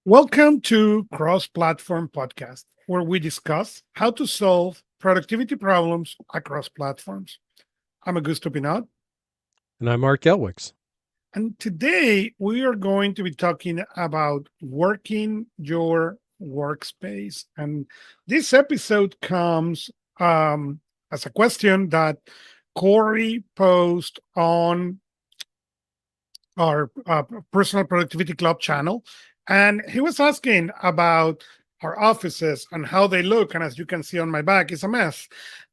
Welcome to Cross Platform Podcast, where we discuss how to solve productivity problems across platforms. I'm Augusto and Art, And I'm Mark Gelwicks. and today we are going to be talking about working your workspace. And this episode comes as a question that Corey posed on our personal productivity club channel, and he was asking about our offices and how they look. And as you can see on my back, it's a mess.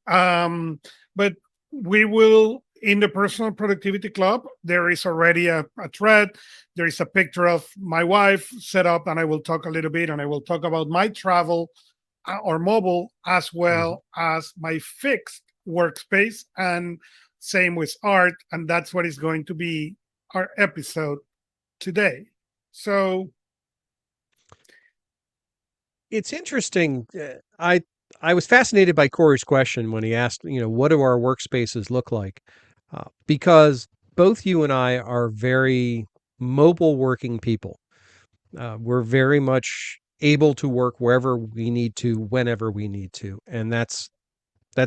But we will in the personal productivity club. There is already a thread. There is a picture of my wife set up, and I will talk a little bit, and I will talk about my travel or mobile as Mhm. well as my fixed workspace, and same with art. And that's what is going to be our episode today. So It's interesting. I was fascinated by Corey's question when he asked, what do our workspaces look like? Because both you and I are very mobile working people. We're very much able to work wherever we need to, whenever we need to, and that's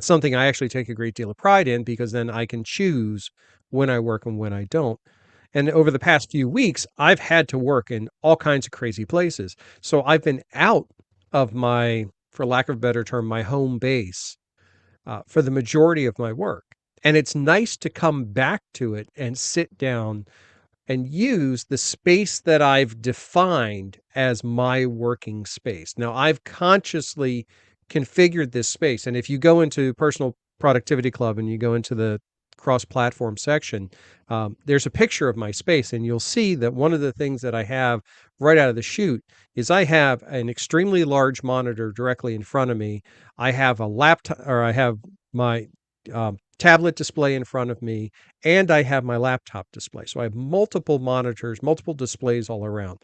something I actually take a great deal of pride in because then I can choose when I work and when I don't. And over the past few weeks, I've had to work in all kinds of crazy places. So I've been out of my, for lack of a better term, my home base for the majority of my work. And it's nice to come back to it and sit down and use the space that I've defined as my working space. Now, I've consciously configured this space. And if you go into Personal Productivity Club and you go into the cross platform section, there's a picture of my space. And you'll see that one of the things that I have right out of the chute is I have an extremely large monitor directly in front of me. I have a laptop, or I have my tablet display in front of me, and I have my laptop display. So I have multiple monitors, multiple displays all around.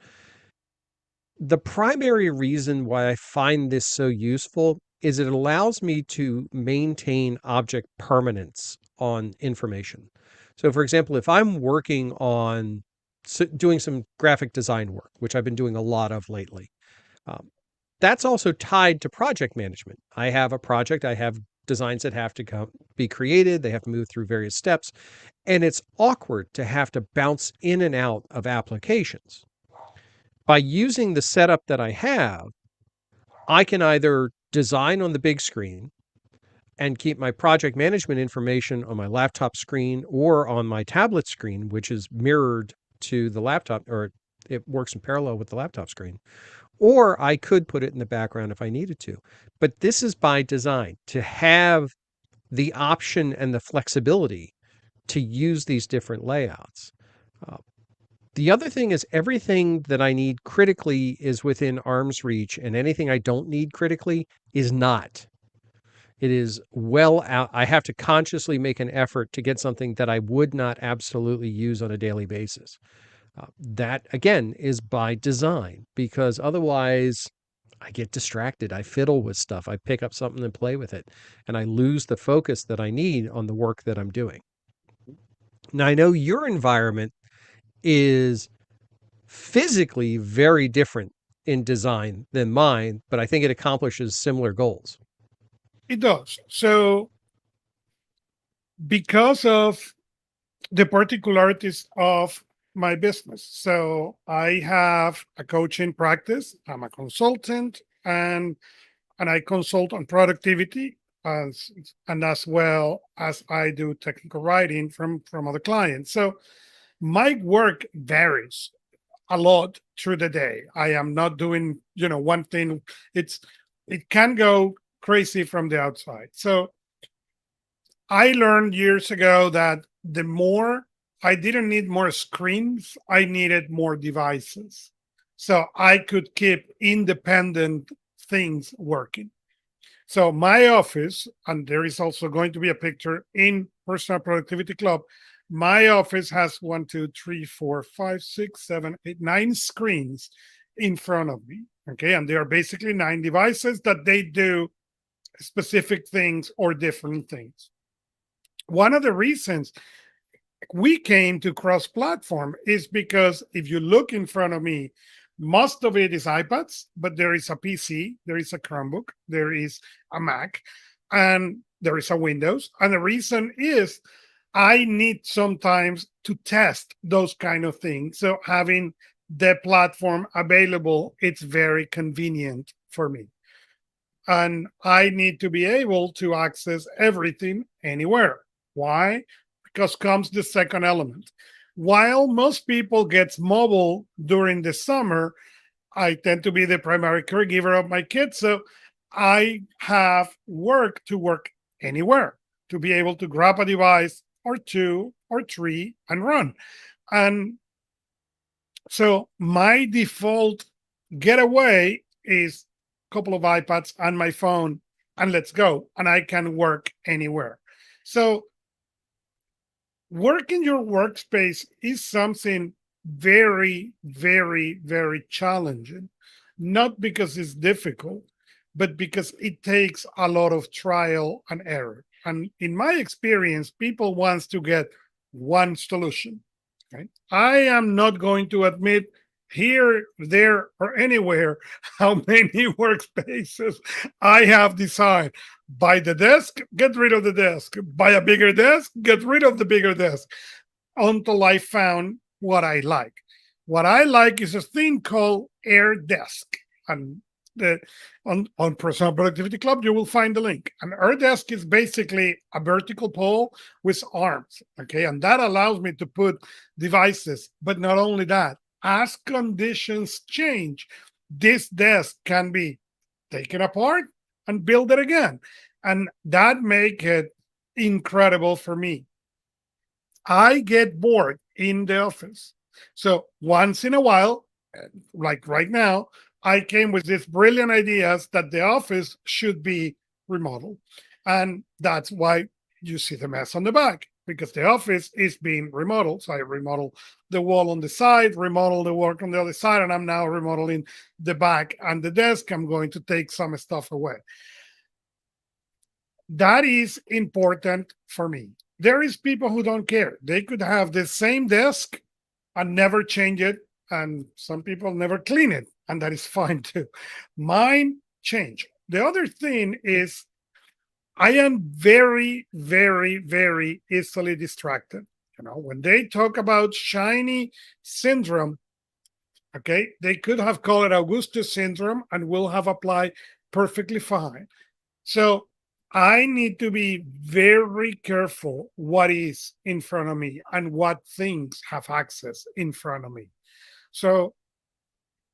The primary reason why I find this so useful is it allows me to maintain object permanence on information. So, for example, if I'm working on doing some graphic design work, which I've been doing a lot of lately, um, that's also tied to project management. I have a project, I have designs that have to be created, they have to move through various steps, and it's awkward to have to bounce in and out of applications. By using the setup that I have, I can either design on the big screen and keep my project management information on my laptop screen or on my tablet screen, which is mirrored to the laptop, or it works in parallel with the laptop screen. Or I could put it in the background if I needed to. But this is by design to have the option and the flexibility to use these different layouts. Uh, the other thing is everything that I need critically is within arm's reach, and anything I don't need critically is not. It is well out. I have to consciously make an effort to get something that I would not absolutely use on a daily basis. That, again, is by design because otherwise I get distracted. I fiddle with stuff. I pick up something and play with it, and I lose the focus that I need on the work that I'm doing. Now, I know your environment is physically very different in design than mine, but I think it accomplishes similar goals. it does. So because of the particularities of my business, so I have a coaching practice. I'm a consultant, and I consult on productivity as and as well as I do technical writing from other clients. So my work varies a lot through the day. I am not doing, one thing. It can go crazy from the outside. So I learned years ago that the more I didn't need more screens, I needed more devices. So I could keep independent things working. So my office, and there is also going to be a picture in Personal Productivity Club. My office has one, two, three, four, five, six, seven, eight, nine screens in front of me. Okay. And they are basically nine devices that they do specific things or different things. One of the reasons we came to cross platform is because if you look in front of me, Most of it is iPads, but there is a PC, there is a Chromebook, there is a Mac, and there is a Windows. And the reason is I need sometimes to test those kind of things. So having the platform available, it's very convenient for me. And I need to be able to access everything anywhere. Why? Because comes the second element. While most people gets mobile during the summer, I tend to be the primary caregiver of my kids. So I have work to work anywhere, to be able to grab a device or two or three and run. And so my default getaway is a couple of iPads and my phone, and let's go. And I can work anywhere. So work in your workspace is something very, very, very challenging, not because it's difficult, but because it takes a lot of trial and error. And in my experience, people wants to get one solution. Right? I am not going to admit here, there, or anywhere how many workspaces I have designed. Buy the desk, get rid of the desk. Buy a bigger desk, get rid of the bigger desk until I found what I like. What I like is a thing called Air Desk. And the, on Personal Productivity Club, you will find the link. An Air Desk is basically a vertical pole with arms. Okay. And that allows me to put devices. But not only that, as conditions change, this desk can be taken apart and build it again. And that make it incredible for me. I get bored in the office. So once in a while, like right now, I came with these brilliant ideas that the office should be remodeled. And that's why you see the mess on the back, because the office is being remodeled. So I remodel the wall on the side, remodel the work on the other side, and I'm now remodeling the back and the desk. I'm going to take some stuff away. That is important for me. There is people who don't care. They could have the same desk and never change it, and some people never clean it, and that is fine too. Mine change. The other thing is I am very, very, very easily distracted. You know, when they talk about shiny syndrome, okay, they could have called it Augusto syndrome and will have applied perfectly fine. So I need to be very careful what is in front of me and what things have access in front of me. So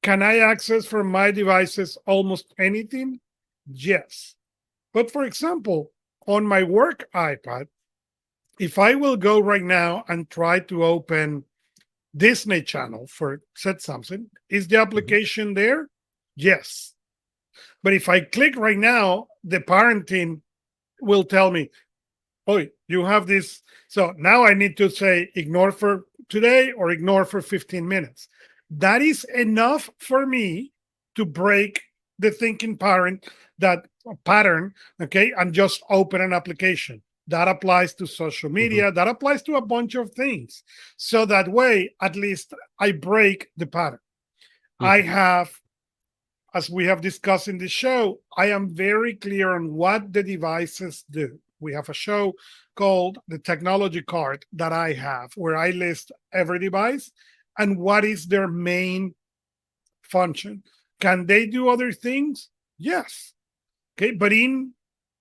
can I access from my devices almost anything? Yes. But for example, on my work iPad, if I will go right now and try to open Disney Channel for said something, is the application there? Yes. But if I click right now, the parenting will tell me, oh, you have this. So now I need to say ignore for today or ignore for 15 minutes. That is enough for me to break the thinking pattern, okay, and just open an application. That applies to social media. That applies to a bunch of things. So that way, at least I break the pattern. I have, as we have discussed in the show, I am very clear on what the devices do. We have a show called the Technology Card that I have, where I list every device and what is their main function. Can they do other things? Yes. Okay, but in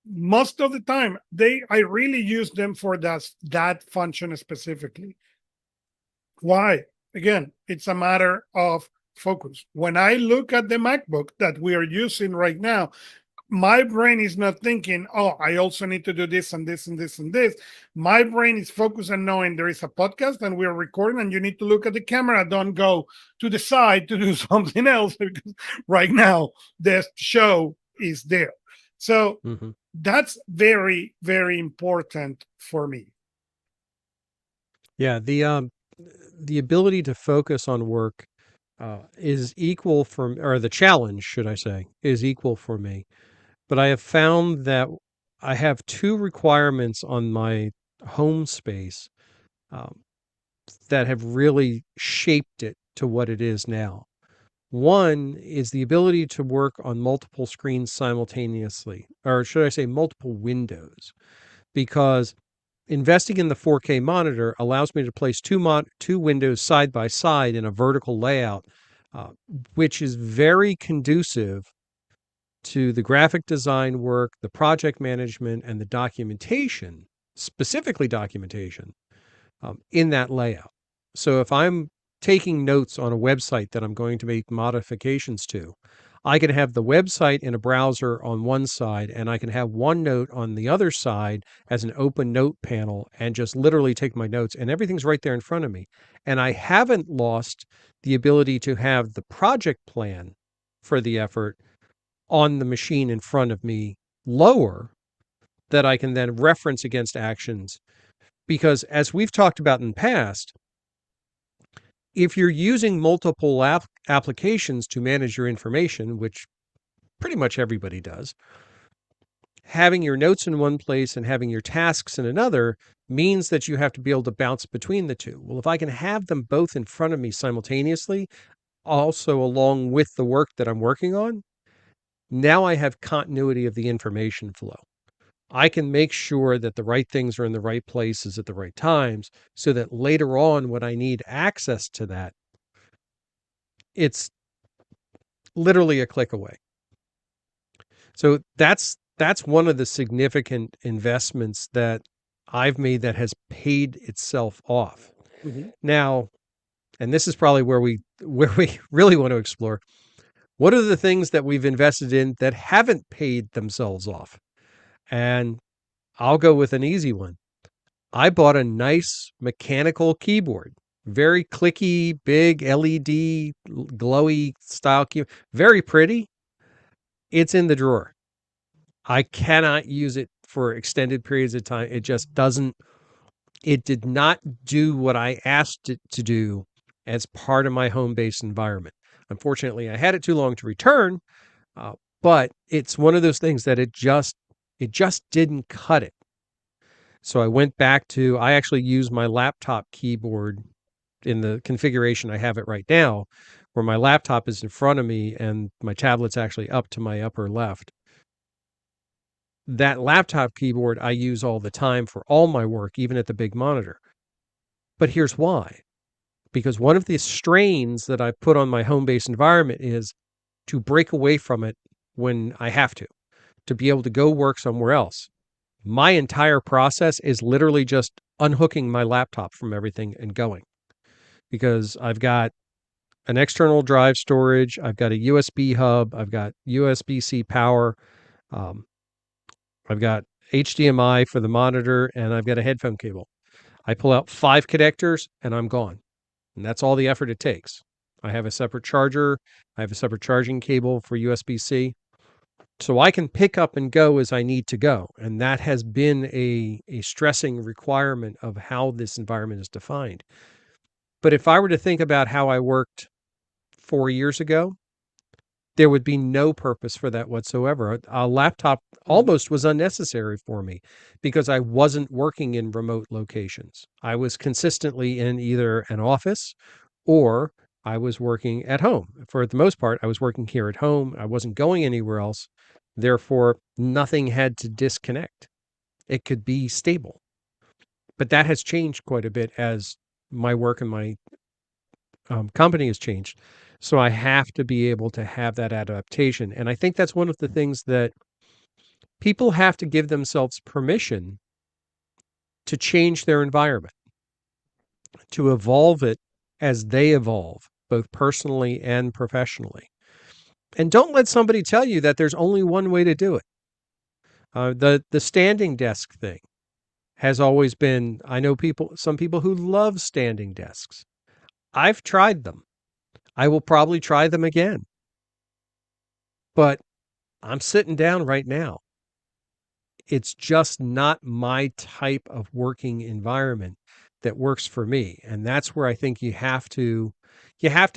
most of the time, I really use them for that function specifically. Why? Again, it's a matter of focus. When I look at the MacBook that we are using right now, my brain is not thinking, oh, I also need to do this and this and this and this. My brain is focused on knowing there is a podcast and we're recording and you need to look at the camera. Don't go to the side to do something else because right now the show is there. So that's very, very important for me. Yeah, the ability to focus on work is equal for, or the challenge, should I say, is equal for me. But I have found that I have two requirements on my home space um, that have really shaped it to what it is now. One is the ability to work on multiple screens simultaneously, or should I say multiple windows, because investing in the 4K monitor allows me to place two windows side by side in a vertical layout, uh, which is very conducive to the graphic design work, the project management, and the documentation, specifically documentation, in that layout. So if I'm taking notes on a website that I'm going to make modifications to, I can have the website in a browser on one side, and I can have OneNote on the other side as an open note panel and just literally take my notes, and everything's right there in front of me. And I haven't lost the ability to have the project plan for the effort on the machine in front of me lower that I can then reference against actions. Because as we've talked about in the past, if you're using multiple applications to manage your information, which pretty much everybody does, having your notes in one place and having your tasks in another means that you have to be able to bounce between the two. Well, if I can have them both in front of me simultaneously, also along with the work that I'm working on, now I have continuity of the information flow. I can make sure that the right things are in the right places at the right times so that later on, when I need access to that, it's literally a click away. So that's one of the significant investments that I've made that has paid itself off. Mhm. Now, and this is probably where we really want to explore, what are the things that we've invested in that haven't paid themselves off? And I'll go with an easy one. I bought a nice mechanical keyboard, very clicky, big LED, glowy style keyboard, very pretty. It's in the drawer. I cannot use it for extended periods of time. It just doesn't, it did not do what I asked it to do as part of my home-based environment. Unfortunately, I had it too long to return, but it's one of those things that it just didn't cut it. So I went back to, I actually use my laptop keyboard in the configuration I have it right now, where my laptop is in front of me and my tablet's actually up to my upper left. That laptop keyboard I use all the time for all my work, even at the big monitor. But here's why. Because one of the strains that I put on my home-based environment is to break away from it when I have to be able to go work somewhere else. My entire process is literally just unhooking my laptop from everything and going, because I've got an external drive storage, I've got a USB hub, I've got USB-C power, I've got HDMI for the monitor, and I've got a headphone cable. I pull out 5 connectors and I'm gone. And that's all the effort it takes. I have a separate charger, I have a separate charging cable for USB-C. So I can pick up and go as I need to go. And that has been a stressing requirement of how this environment is defined. But if I were to think about how I worked 4 years ago, there would be no purpose for that whatsoever. A laptop almost was unnecessary for me because I wasn't working in remote locations. I was consistently in either an office or I was working at home. For the most part, I was working here at home. I wasn't going anywhere else. Therefore, nothing had to disconnect. It could be stable. But that has changed quite a bit as my work and my company has changed. So I have to be able to have that adaptation. And I think that's one of the things that people have to give themselves permission to change their environment, to evolve it as they evolve, both personally and professionally. And don't let somebody tell you that there's only one way to do it. The standing desk thing has always been, I know some people who love standing desks. I've tried them. I will probably try them again. But I'm sitting down right now. It's just not my type of working environment that works for me. And that's where I think you have to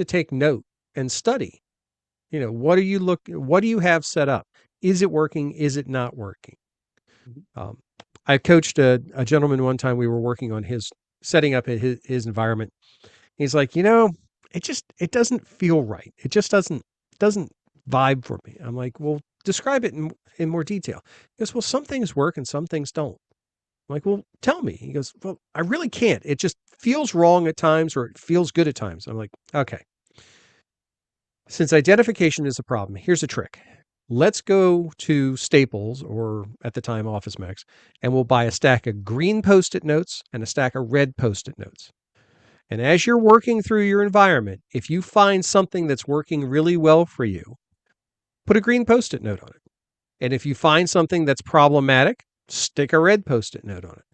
take note and study. You know, what do you have set up? Is it working? Is it not working? I coached a gentleman one time. We were working on setting up his environment. He's like, it doesn't feel right. It just doesn't vibe for me. I'm like, well, describe it in more detail. He goes, well, some things work and some things don't. I'm like, well, tell me. He goes, well, I really can't. It just feels wrong at times or it feels good at times. I'm like, okay. Since identification is a problem, here's a trick. Let's go to Staples, or at the time Office Max, and we'll buy a stack of green Post-it notes and a stack of red Post-it notes. And as you're working through your environment, if you find something that's working really well for you, put a green Post-it note on it. And if you find something that's problematic, stick a red Post-it note on it.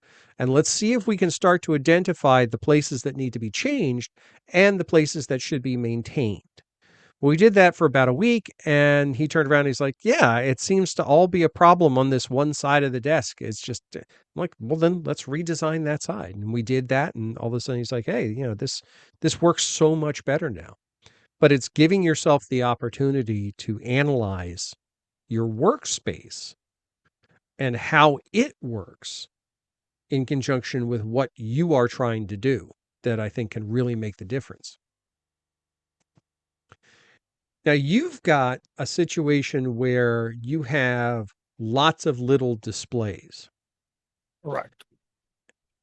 And let's see if we can start to identify the places that need to be changed and the places that should be maintained. We did that for about a week, and he turned around and he's like, yeah, it seems to all be a problem on this one side of the desk. It's just, I'm like, well, then let's redesign that side. And we did that, and all of a sudden he's like, hey, this works so much better now. But it's giving yourself the opportunity to analyze your workspace and how it works in conjunction with what you are trying to do that I think can really make the difference. Now, you've got a situation where you have lots of little displays. Correct.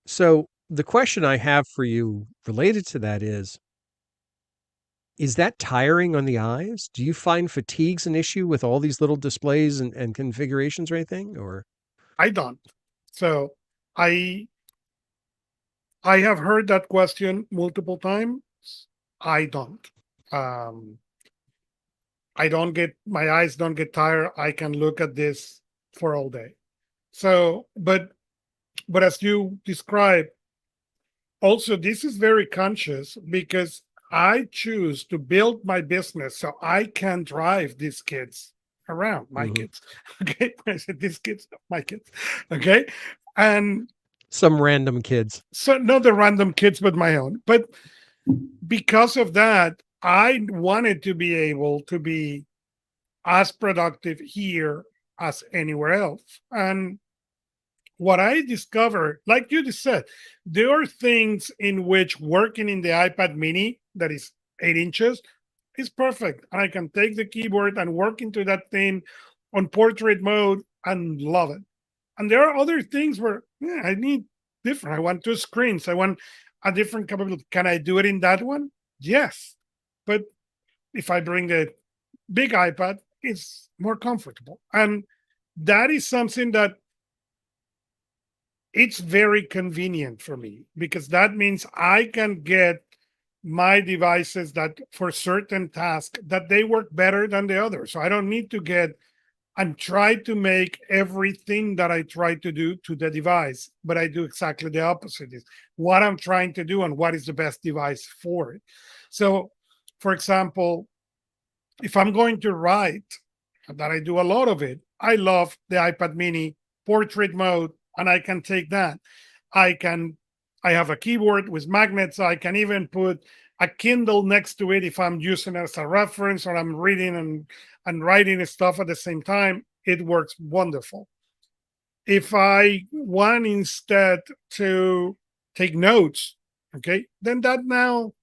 So the question I have for you related to that is that tiring on the eyes? Do you find fatigue's an issue with all these little displays and configurations or anything? Or I don't. So I I have heard that question multiple times. I don't. Um, I don't get my eyes don't get tired. I can look at this for all day. So, but as you described, also this is very conscious because I choose to build my business so I can drive these kids around, my kids. Okay. I said these kids, not my kids. Okay. And some random kids. so not the random kids, but my own. But because of that, I wanted to be able to be as productive here as anywhere else. And what I discovered, like you just said, there are things in which working in the iPad mini that is 8 inches is perfect. And I can take the keyboard and work into that thing on portrait mode and love it. And there are other things where I need different. I want two screens. I want a different capability. Can I do it in that one? Yes. But if I bring the big iPad, it's more comfortable. And that is something that it's very convenient for me because that means I can get my devices that for certain tasks that they work better than the others. So I don't need to get and try to make everything that I try to do to the device, but I do exactly the opposite. Is what I'm trying to do and what is the best device for it. So, for example, if I'm going to write, that I do a lot of it, I love the iPad mini portrait mode, and I can take that. I have a keyboard with magnets. So I can even put a Kindle next to it if I'm using it as a reference or I'm reading and writing stuff at the same time. It works wonderful. If I want instead to take notes, okay, then that now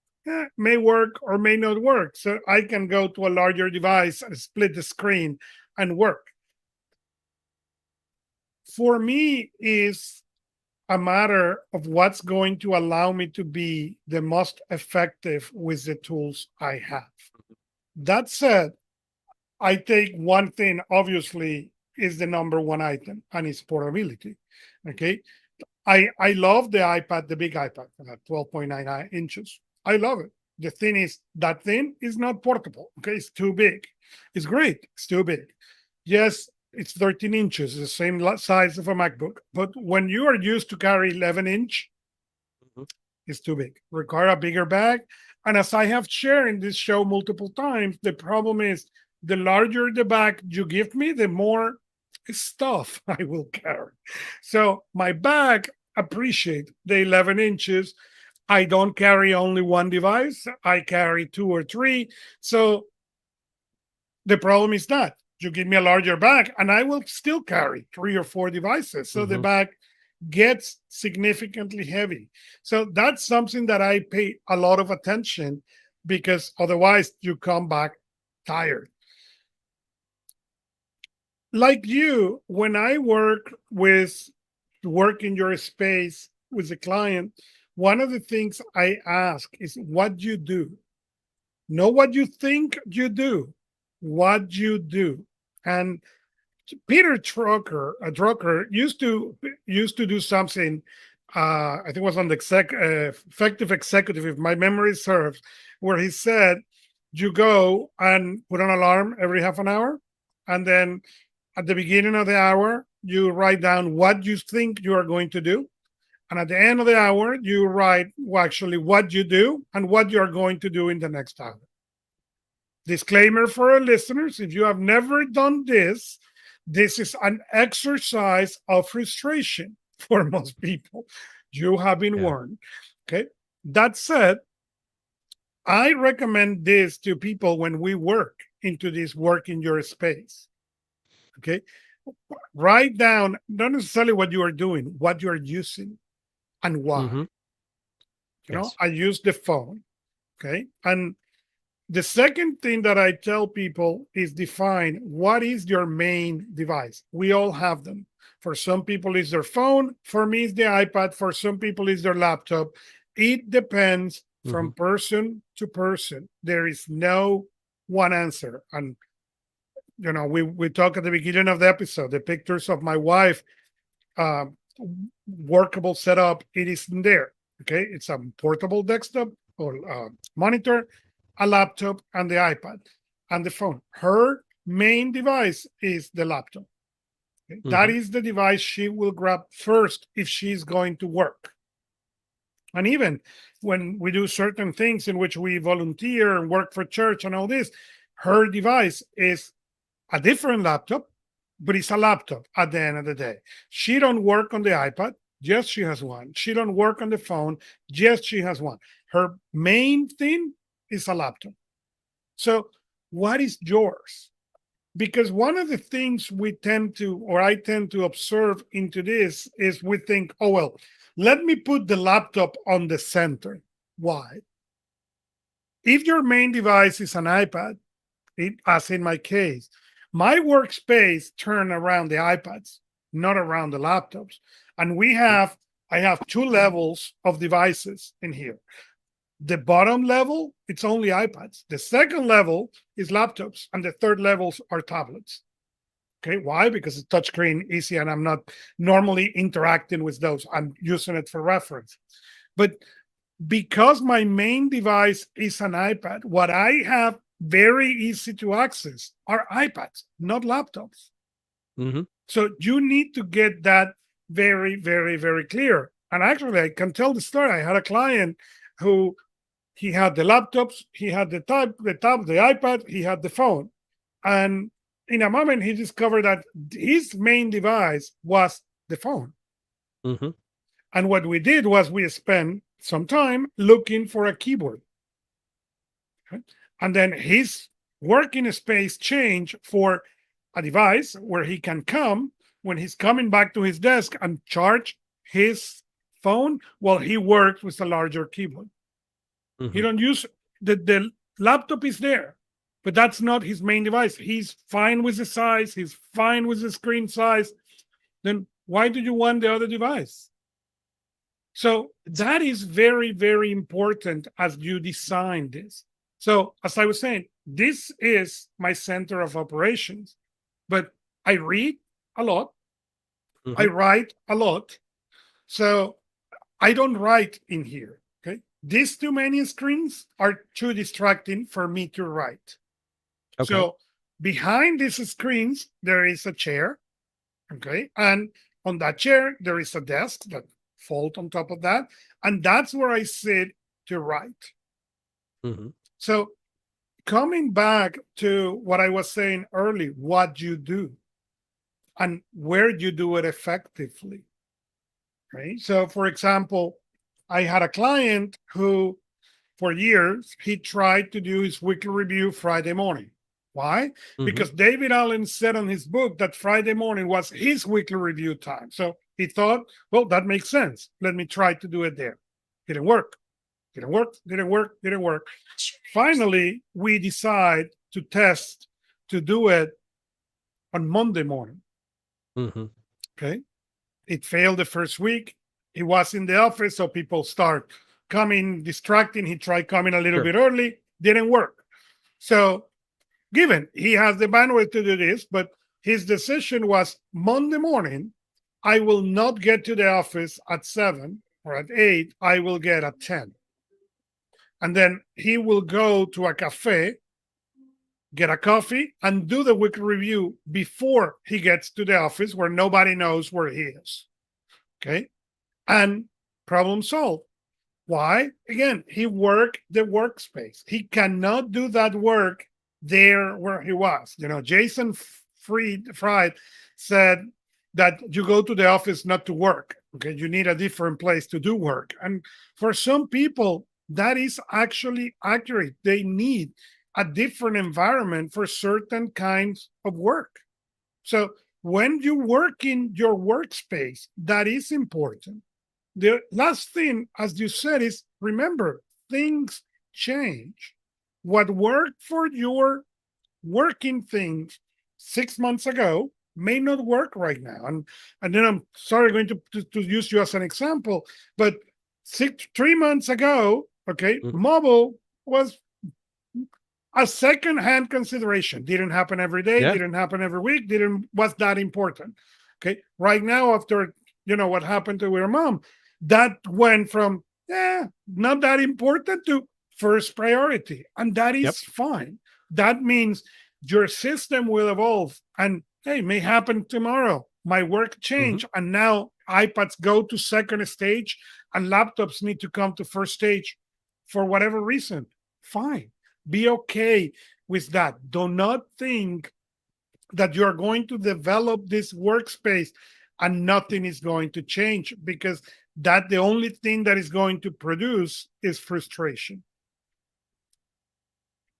may work or may not work. So I can go to a larger device and split the screen and work. For me, is a matter of what's going to allow me to be the most effective with the tools I have. That said, I take one thing, obviously, is the number one item, and it's portability. Okay. I love the iPad, the big iPad, 12.9 inches. I love it. The thing is, that thing is not portable. Okay. It's too big. It's great. It's too big. Yes, it's 13 inches, the same size of a MacBook. But when you are used to carry 11-inch, it's too big. Require a bigger bag. And as I have shared in this show multiple times, the problem is the larger the bag you give me, the more stuff I will carry. So my bag appreciate the 11 inches. I don't carry only one device. I carry 2 or 3. So the problem is that you give me a larger bag and I will still carry 3 or 4 devices. So the bag gets significantly heavy. So that's something that I pay a lot of attention because otherwise you come back tired. Like you, when I work in your space with a client, one of the things I ask is what you do. Not what you think you do, what you do. And Peter Drucker used to do something. I think it was on the effective executive, if my memory serves, where he said, "You go and put an alarm every half an hour, and then at the beginning of the hour, you write down what you think you are going to do, and at the end of the hour, you write actually what you do and what you are going to do in the next hour." Disclaimer for our listeners: if you have never done this, this is an exercise of frustration for most people. You have been Yeah. warned. Okay. That said, I recommend this to people when we work into this work in your space. Okay. Write down not necessarily what you are doing, what you are using and why. Mm-hmm. I use the phone. Okay. And the second thing that I tell people is define what is your main device. We all have them. For some people, it's their phone. For me, it's the iPad. For some people, it's their laptop. It depends Mm-hmm. from person to person. There is no one answer. And, we talk at the beginning of the episode, the pictures of my wife, um, workable setup, it isn't there. Okay. It's a portable desktop or monitor, a laptop, and the iPad and the phone. Her main device is the laptop. Okay? That Mm-hmm. is the device she will grab first if she's going to work. And even when we do certain things in which we volunteer and work for church and all this, her device is a different laptop, but it's a laptop at the end of the day. She don't work on the iPad. Yes, she has one. She don't work on the phone. Yes, she has one. Her main thing is a laptop. So what is yours? Because one of the things I tend to observe into this is we think, oh, well, let me put the laptop on the center. Why? If your main device is an iPad, as in my case, my workspace turn around the iPads, not around the laptops. And I have two levels of devices in here. The bottom level, it's only iPads. The second level is laptops, and the third levels are tablets. Okay, why? Because it's touchscreen, easy, and I'm not normally interacting with those. I'm using it for reference. But because my main device is an iPad, what I have very easy to access are iPads, not laptops. Mm-hmm. So you need to get that very, very, very clear. And actually, I can tell the story. I had a client who he had the laptops, he had the iPad, he had the phone. And in a moment, he discovered that his main device was the phone. Mm-hmm. And what we did was we spent some time looking for a keyboard. Okay? And then his working space changed for a device where he can come when he's coming back to his desk and charge his phone while he works with a larger keyboard. Mm-hmm. He don't use the laptop is there, but that's not his main device. He's fine with the size. He's fine with the screen size. Then why do you want the other device? So that is very, very important as you design this. So as I was saying, this is my center of operations, but I read a lot. Mm-hmm. I write a lot. So I don't write in here. Okay. These too many screens are too distracting for me to write. Okay. So behind these screens, there is a chair. Okay. And on that chair, there is a desk that fold on top of that. And that's where I sit to write. Mm-hmm. So coming back to what I was saying earlier, what you do and where you do it effectively. Right. So for example, I had a client who for years he tried to do his weekly review Friday morning. Why? Mm-hmm. Because David Allen said on his book that Friday morning was his weekly review time. So he thought, well, that makes sense. Let me try to do it there. It didn't work. Didn't work, didn't work, didn't work. Finally, we decide to test to do it on Monday morning. Mhm. Okay. It failed the first week. He was in the office, so people start coming, distracting. He tried coming a little Sure. bit early, didn't work. So, given he has the bandwidth to do this, but his decision was Monday morning, I will not get to the office at 7 or at 8, I will get at 10. And then he will go to a cafe, get a coffee, and do the weekly review before he gets to the office where nobody knows where he is. Okay. And problem solved. Why? Again, he worked the workspace. He cannot do that work there where he was. Jason Fried said that you go to the office not to work. Okay, you need a different place to do work. And for some people, that is actually accurate. They need a different environment for certain kinds of work. So when you work in your workspace, that is important. The last thing, as you said, is remember, things change. What worked for your working things 6 months ago may not work right now. And then I'm sorry, going to use you as an example, but 3 months ago, okay, mobile was a second-hand consideration. Didn't happen every day, Yeah. didn't happen every week, was that important. Okay. Right now, after what happened to your mom, that went from not that important to first priority. And that Yep. is fine. That means your system will evolve. And hey, may happen tomorrow. My work change. And now iPads go to second stage and laptops need to come to first stage for whatever reason. Fine. Be okay with that. Do not think that you're going to develop this workspace and nothing is going to change, because that the only thing that is going to produce is frustration.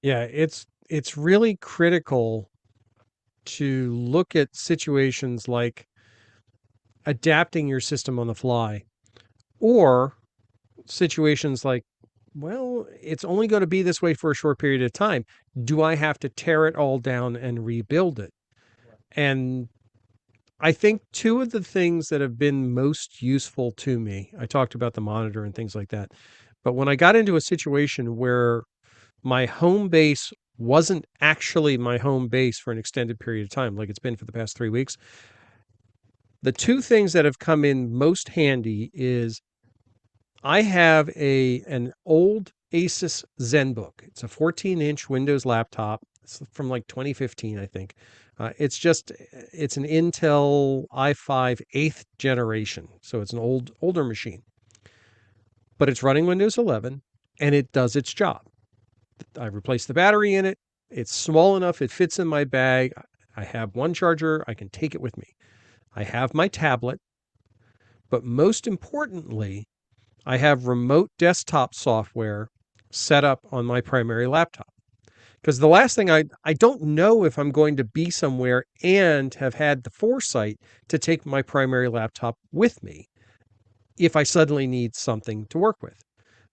Yeah, it's really critical to look at situations like adapting your system on the fly, or situations like, well, it's only going to be this way for a short period of time. Do I have to tear it all down and rebuild it? And I think two of the things that have been most useful to me, I talked about the monitor and things like that, but when I got into a situation where my home base wasn't actually my home base for an extended period of time, like it's been for the past 3 weeks, the two things that have come in most handy is I have an old Asus ZenBook. It's a 14-inch Windows laptop. It's from like 2015, I think. It's an Intel i5 8th generation, so it's an older machine. But it's running Windows 11, and it does its job. I replaced the battery in it. It's small enough, it fits in my bag. I have one charger, I can take it with me. I have my tablet, but most importantly, I have remote desktop software set up on my primary laptop. Because the last thing, I don't know if I'm going to be somewhere and have had the foresight to take my primary laptop with me if I suddenly need something to work with.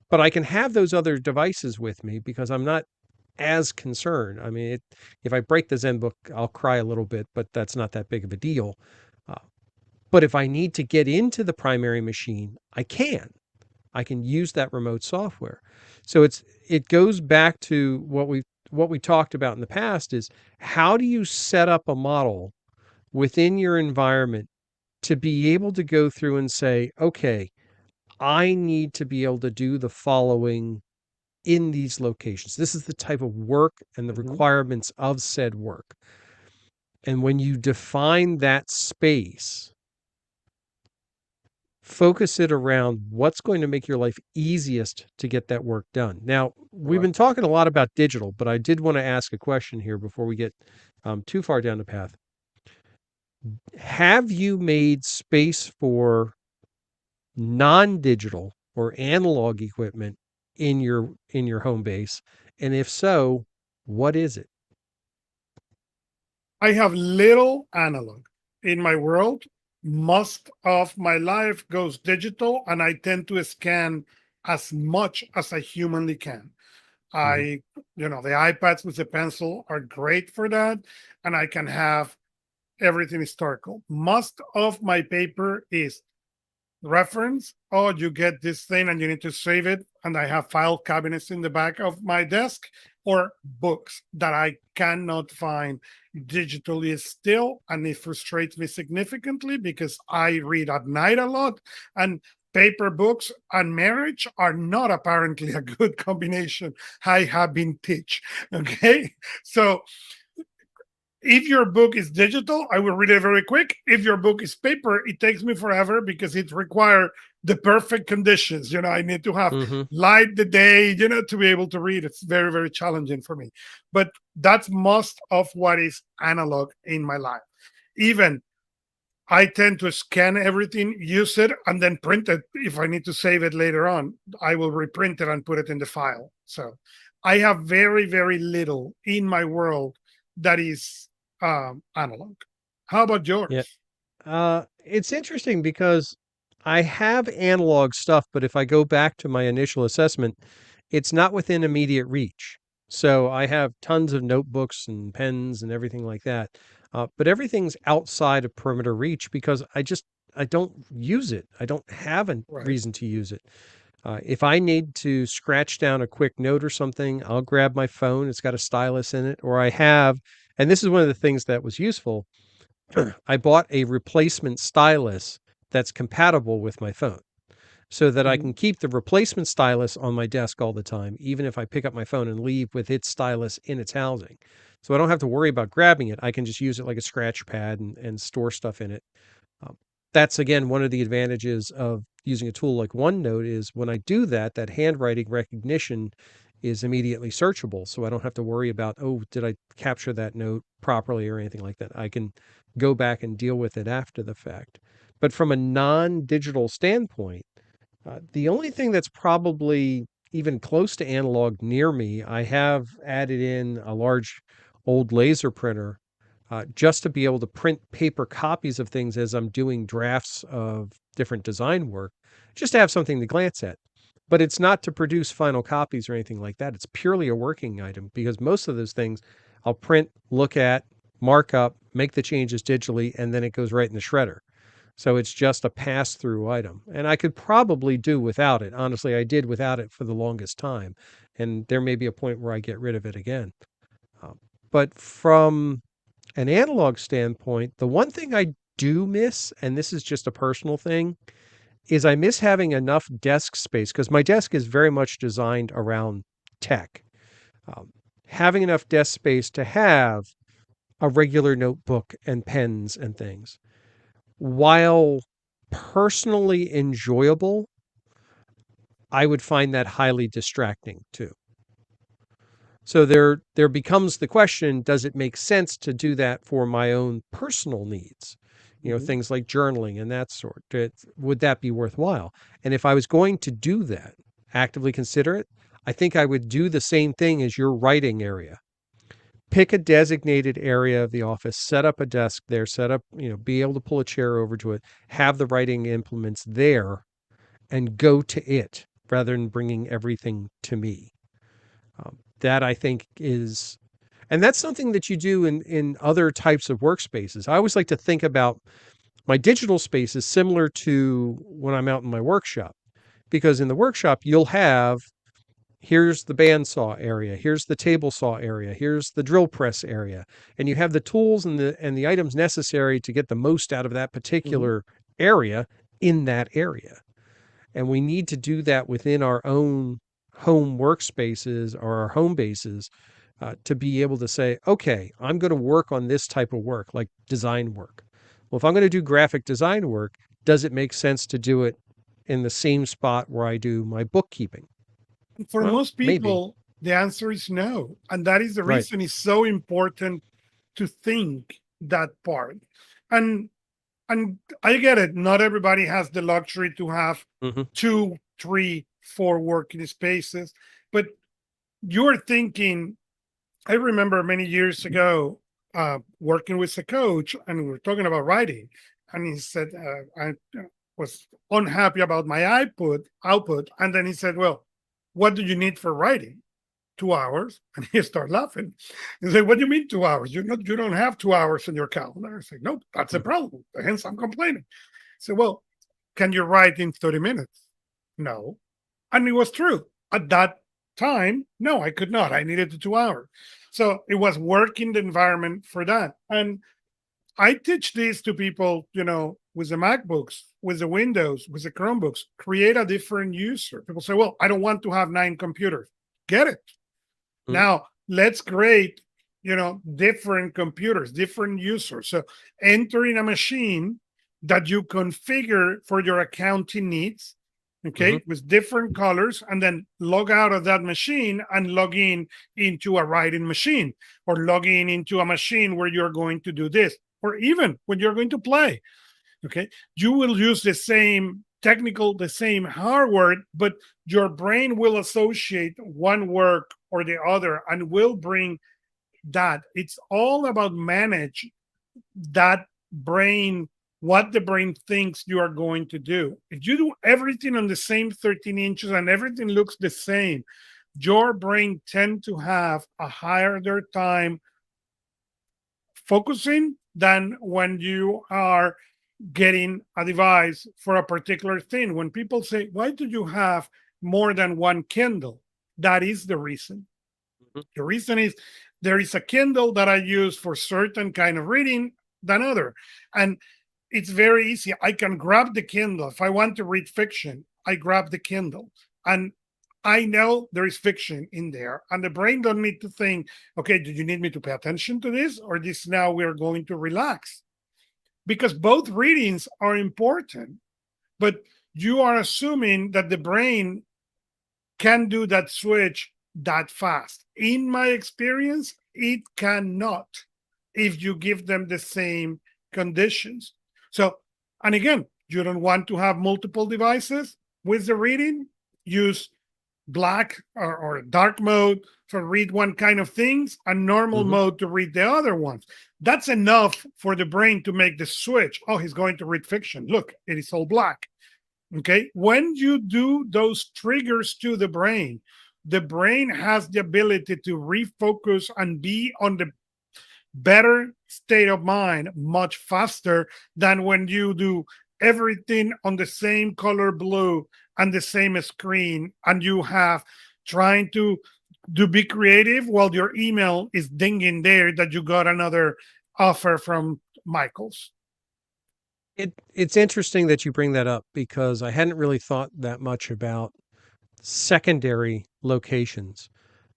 But I can have those other devices with me because I'm not as concerned. I mean, if I break the ZenBook, I'll cry a little bit, but that's not that big of a deal. But if I need to get into the primary machine, I can. I can use that remote software. So it goes back to what we talked about in the past is, how do you set up a model within your environment to be able to go through and say, okay, I need to be able to do the following in these locations. This is the type of work and the requirements of said work. And when you define that space, focus it around what's going to make your life easiest to get that work done. Now, we've been talking a lot about digital, but I did want to ask a question here before we get too far down the path. Have you made space for non-digital or analog equipment in your home base? And if so, what is it? I have little analog in my world. Most of my life goes digital, and I tend to scan as much as I humanly can. Mhm. The iPads with the pencil are great for that, and I can have everything historical. Most of my paper is reference. Oh, you get this thing and you need to save it. And I have file cabinets in the back of my desk, or books that I cannot find digitally still. And it frustrates me significantly because I read at night a lot, and paper books and marriage are not apparently a good combination. I have been teach. Okay. So if your book is digital, I will read it very quick. If your book is paper, it takes me forever because it requires the perfect conditions. I need to have Mhm. light the day, to be able to read. It's very, very challenging for me. But that's most of what is analog in my life. Even I tend to scan everything, use it, and then print it. If I need to save it later on, I will reprint it and put it in the file. So I have very, very little in my world that is analog. How about Yeah. yours? It's interesting because I have analog stuff, but if I go back to my initial assessment, it's not within immediate reach. So I have tons of notebooks and pens and everything like that. But everything's outside of perimeter reach because I don't use it. I don't have a Right. reason to use it. If I need to scratch down a quick note or something, I'll grab my phone. It's got a stylus in it, or I have, and this is one of the things that was useful. I bought a replacement stylus that's compatible with my phone so that I Mhm. can keep the replacement stylus on my desk all the time, even if I pick up my phone and leave with its stylus in its housing. So I don't have to worry about grabbing it. I can just use it like a scratch pad and store stuff in it. Um, that's again one of the advantages of using a tool like OneNote is when I do that, that handwriting recognition is immediately searchable. So I don't have to worry about, oh, did I capture that note properly or anything like that. I can go back and deal with it after the fact. But from a non-digital standpoint, the only thing that's probably even close to analog near me, I have added in a large old laser printer just to be able to print paper copies of things as I'm doing drafts of different design work, just to have something to glance at. But it's not to produce final copies or anything like that. It's purely a working item because most of those things I'll print, look at, mark up, make the changes digitally, and then it goes right in the shredder. So it's just a pass through item. And I could probably do without it. Honestly, I did without it for the longest time. And there may be a point where I get rid of it again. But from an analog standpoint, the one thing I do miss, and this is just a personal thing, is I miss having enough desk space because my desk is very much designed around tech. Um, having enough desk space to have a regular notebook and pens and things. While personally enjoyable, I would find that highly distracting too. So there becomes the question, does it make sense to do that for my own personal needs? Mhm. Things like journaling and that sort. Would that be worthwhile? And if I was going to do that, actively consider it, I think I would do the same thing as your writing area. Pick a designated area of the office, set up a desk there, be able to pull a chair over to it, have the writing implements there, and go to it rather than bringing everything to me. That I think is, and that's something that you do in other types of workspaces. I always like to think about my digital space is similar to when I'm out in my workshop, because in the workshop, you'll have here's the bandsaw area, here's the table saw area, here's the drill press area, and you have the tools and the items necessary to get the most out of that Mhm. particular area in that area. And we need to do that within our own home workspaces or our home bases to be able to say, okay, I'm going to work on this type of work, like design work. Well, if I'm going to do graphic design work, does it make sense to do it in the same spot where I do my bookkeeping? For Well, most maybe. people, the answer is no. And that is the Right. reason it's so important to think that part. And and I get it. Not everybody has the luxury to have Hmm. two, three, four working spaces, but you're thinking. I remember many years ago working with a coach, and we were talking about writing, and he said, was unhappy about my output. And then he said, well, what do you need for writing? 2 hours. And he started laughing. He said, what do you mean 2 hours? You don't have 2 hours in your calendar. I said, nope, that's a problem. Hence I'm complaining. I said, well, can you write in 30 minutes? No. And it was true. At that time, no, I could not. I needed the 2 hours. So it was working the environment for that. And I teach this to people, with the MacBooks, with the Windows, with the Chromebooks, create a different user. People say, well, I don't want to have 9 computers. Get it. Mhm. Now let's create, different computers, different users. So entering a machine that you configure for your accounting needs, okay, with different colors, and then log out of that machine and log in into a writing machine, or log in into a machine where you're going to do this, or even when you're going to play. Okay, you will use the same the same hardware, but your brain will associate one work or the other and will bring that. It's all about manage that brain, what the brain thinks you are going to do. If you do everything on the same 13 inches and everything looks the same, your brain tend to have a harder time focusing than when you are getting a device for a particular thing. When people say, why do you have more than one Kindle? That is the reason. The reason is there is a Kindle that I use for certain kind of reading than other. And it's very easy. I can grab the Kindle. If I want to read fiction, I grab the Kindle. And I know there is fiction in there. And the brain don't need to think, okay, do you need me to pay attention to this? Or this now we're going to relax? Because both readings are important, but you are assuming that the brain can do that switch that fast. In my experience, it cannot if you give them the same conditions. So, and again, you don't want to have multiple devices with the reading. Use black or dark mode to read one kind of things, and normal mode to read the other ones. That's enough for the brain to make the switch. Oh, he's going to read fiction. Look, it is all black. Okay. When you do those triggers to the brain has the ability to refocus and be on the better state of mind much faster than when you do everything on the same color blue and the same screen, and you have trying to be creative while your email is dinging there that you got another offer from Michael's. It's interesting that you bring that up, because I hadn't really thought that much about secondary locations.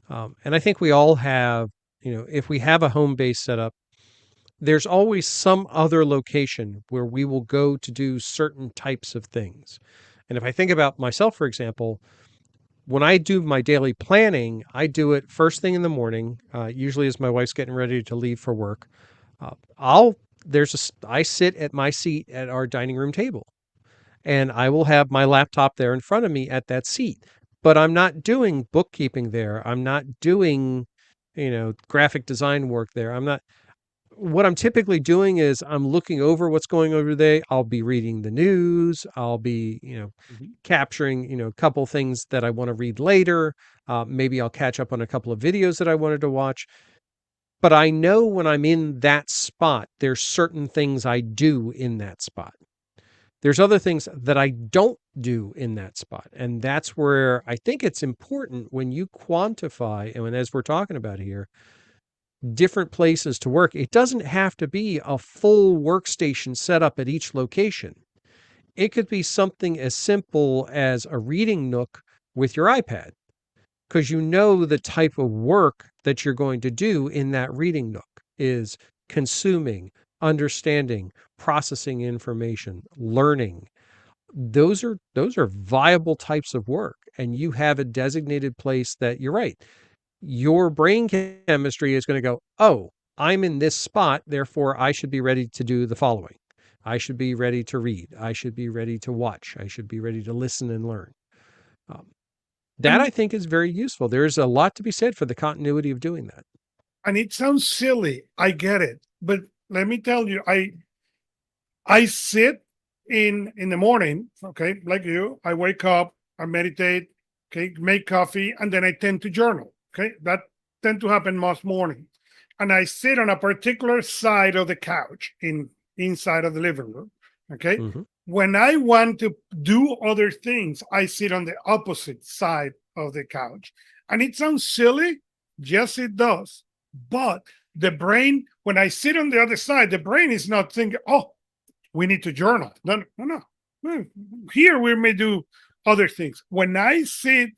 And I think we all have, if we have a home base set up, there's always some other location where we will go to do certain types of things. And if I think about myself, for example, when I do my daily planning, I do it first thing in the morning, usually as my wife's getting ready to leave for work. I sit at my seat at our dining room table, and I will have my laptop there in front of me at that seat. But I'm not doing bookkeeping there. I'm not doing, graphic design work there. What I'm typically doing is I'm looking over what's going over there. I'll be reading the news. I'll be, capturing, a couple things that I want to read later. Maybe I'll catch up on a couple of videos that I wanted to watch. But I know when I'm in that spot, there's certain things I do in that spot. There's other things that I don't do in that spot. And that's where I think it's important when you quantify, and as we're talking about here, different places to work. It doesn't have to be a full workstation set up at each location. It could be something as simple as a reading nook with your iPad, because you know the type of work that you're going to do in that reading nook is consuming, understanding, processing information, learning. Those are viable types of work, and you have a designated place that, you're right, your brain chemistry is going to go, oh, I'm in this spot, therefore I should be ready to do the following. I should be ready to read. I should be ready to watch. I should be ready to listen and learn. That, I think, is very useful. There's a lot to be said for the continuity of doing that. And it sounds silly. I get it. But let me tell you, I sit in the morning, okay, like you, I wake up, I meditate, okay, make coffee, and then I tend to journal. Okay, that tend to happen most mornings. And I sit on a particular side of the couch inside of the living room. Okay. Hmm. When I want to do other things, I sit on the opposite side of the couch. And it sounds silly, yes, it does. But the brain, when I sit on the other side, the brain is not thinking, oh, we need to journal. No, no, no. No. Here we may do other things. When I sit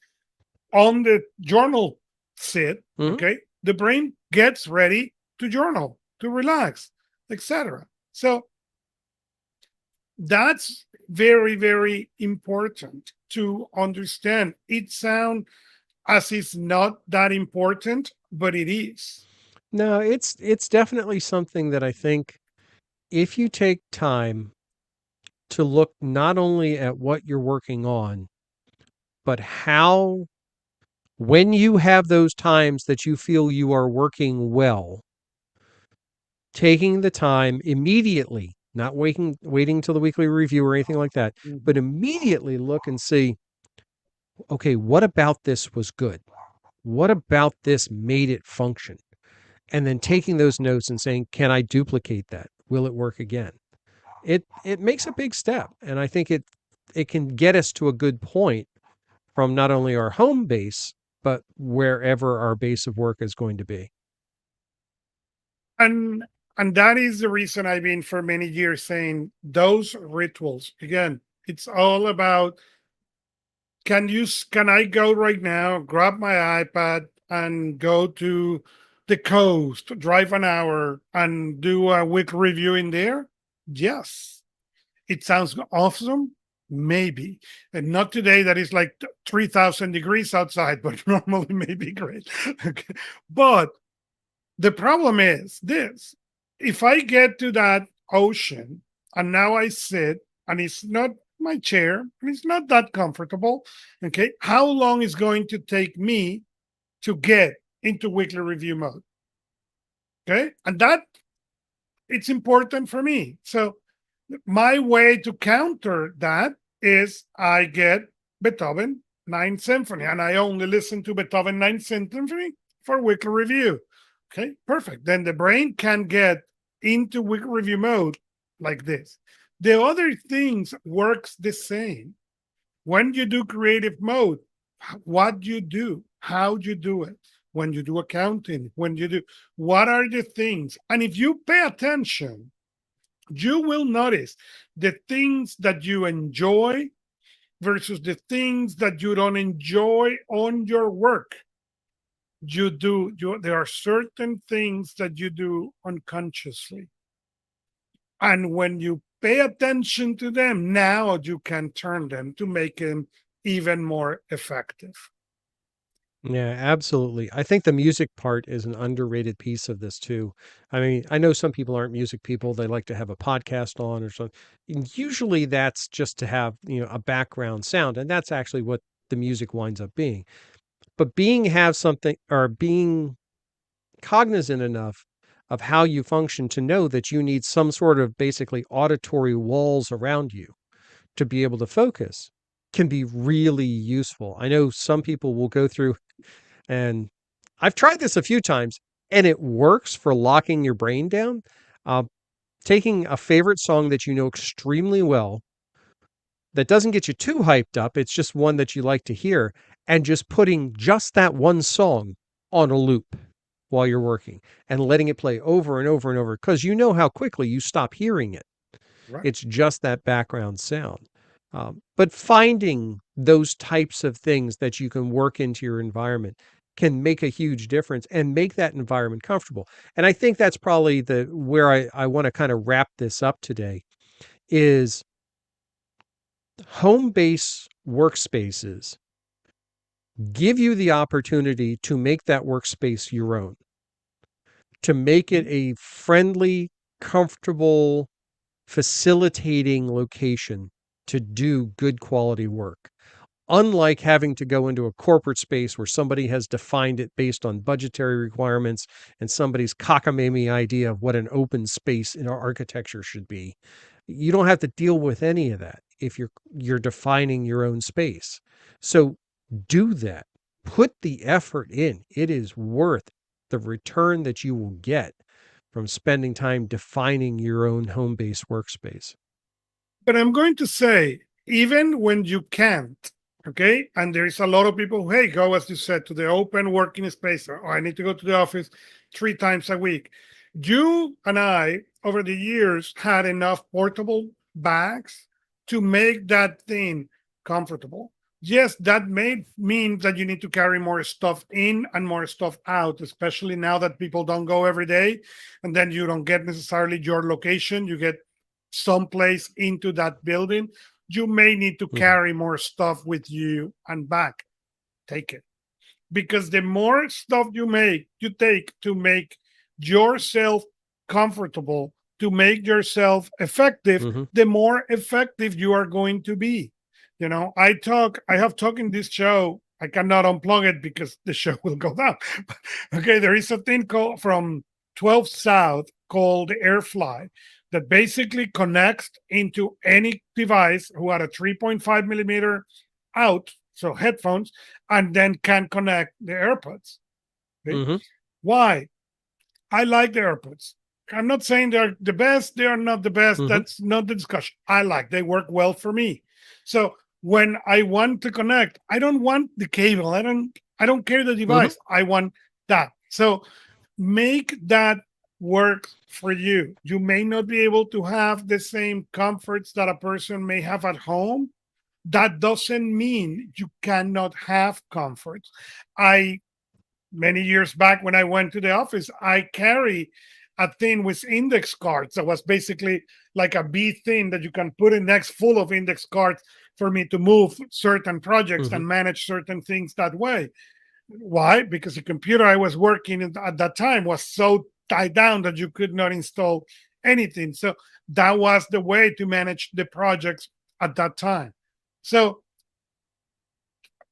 on the journal sit, Hmm. okay, the brain gets ready to journal, to relax, etc. So that's very, very important to understand. It sounds as it's not that important, but it is. No, it's definitely something that I think if you take time to look not only at what you're working on, but how, when you have those times that you feel you are working well, taking the time immediately, not waiting till the weekly review or anything like that, but Mhm. immediately look and see, okay, what about this was good? What about this made it function? And then taking those notes and saying, can I duplicate that? Will it work again? It makes a big step. And I think it can get us to a good point from not only our home base, but wherever our base of work is going to be. And and that is the reason I've been for many years saying those rituals again. It's all about can I go right now, grab my iPad and go to the coast, drive an hour and do a week review in there? Yes. It sounds awesome. Maybe. And not today that is like 3,000 degrees outside, but normally maybe great. Okay. But the problem is this: if I get to that ocean and now I sit and it's not my chair and it's not that comfortable, okay, how long is going to take me to get into weekly review mode? Okay. And that it's important for me. So my way to counter that is I get Beethoven Ninth Symphony and I only listen to Beethoven Ninth Symphony for weekly review. Okay, perfect. Then the brain can get into weekly review mode like this. The other things works the same. When you do creative mode, what you do, how you do it, when you do accounting, when you do, what are the things? And if you pay attention, you will notice the things that you enjoy versus the things that you don't enjoy on your work. There are certain things that you do unconsciously. And when you pay attention to them, now you can turn them to make them even more effective. Yeah, absolutely. I think the music part is an underrated piece of this too. I mean, I know some people aren't music people. They like to have a podcast on or something. And usually that's just to have, a background sound. And that's actually what the music winds up being. But being cognizant enough of how you function to know that you need some sort of basically auditory walls around you to be able to focus can be really useful. I know some people will go through, and I've tried this a few times, and it works for locking your brain down. Uh, Taking a favorite song that you know extremely well, that doesn't get you too hyped up, it's just one that you like to hear, and just putting just that one song on a loop while you're working and letting it play over and over and over because you know how quickly you stop hearing it. Right. It's just that background sound. But finding those types of things that you can work into your environment can make a huge difference and make that environment comfortable. And I think that's probably the where I want to kind of wrap this up today is home base workspaces give you the opportunity to make that workspace your own, to make it Mhm. a friendly, comfortable, facilitating location to do good quality work. Unlike having to go into a corporate space where somebody has defined it based on budgetary requirements and somebody's cockamamie idea of what an open space in our architecture should be. You don't have to deal with any of that if you're defining your own space. So do that. Put the effort in. It is worth the return that you will get from spending time defining your own home-based workspace. But I'm going to say, even when you can't, okay, and there is a lot of people who, hey, go, as you said, to the open working space, or I need to go to the office 3 times a week. You and I, over the years, had enough portable bags to make that thing comfortable. Yes, that may mean that you need to carry more stuff in and more stuff out, especially now that people don't go every day. And then you don't get necessarily your location, you get someplace into that building. You may need to Mhm. carry more stuff with you and back. Take it. Because the more stuff you take to make yourself comfortable, to make yourself effective, Mhm. the more effective you are going to be. I have talked in this show. I cannot unplug it because the show will go down. Okay, there is a thing called from 12 South called Airfly that basically connects into any device who had a 3.5 millimeter out, so headphones, and then can connect the AirPods. Okay? Mhm. Why? I like the AirPods. I'm not saying they're the best. They are not the best. Mhm. That's not the discussion. They work well for me. So when I want to connect, I don't want the cable. I don't care the Mhm. device. I want that. So make that work for you. You may not be able to have the same comforts that a person may have at home. That doesn't mean you cannot have comforts. I Many years back when I went to the office, I carry a thing with index cards that was basically like a bee thing that you can put in next full of index cards for me to move certain projects Mhm. and manage certain things that way. Why? Because the computer I was working at that time was so tied down that you could not install anything. So that was the way to manage the projects at that time. So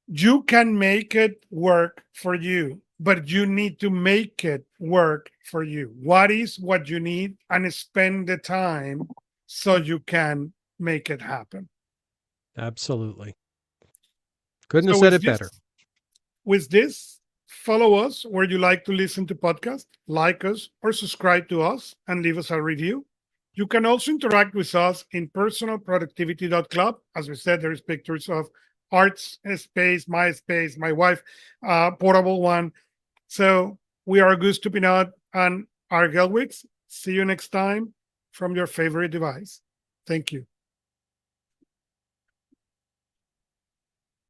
you can make it work for you, but you need to make it work for you. What is what you need, and spend the time so you can make it happen. Absolutely. Couldn't have So said it better. with this, follow us where you like to listen to podcasts, like us or subscribe to us and leave us a review. You can also interact with us in personalproductivity.club. As we said, there's pictures of Art's space, my space, my wife, portable one. So we are Augusto Pinot and Art Gelwicks. See you next time from your favorite device. Thank you.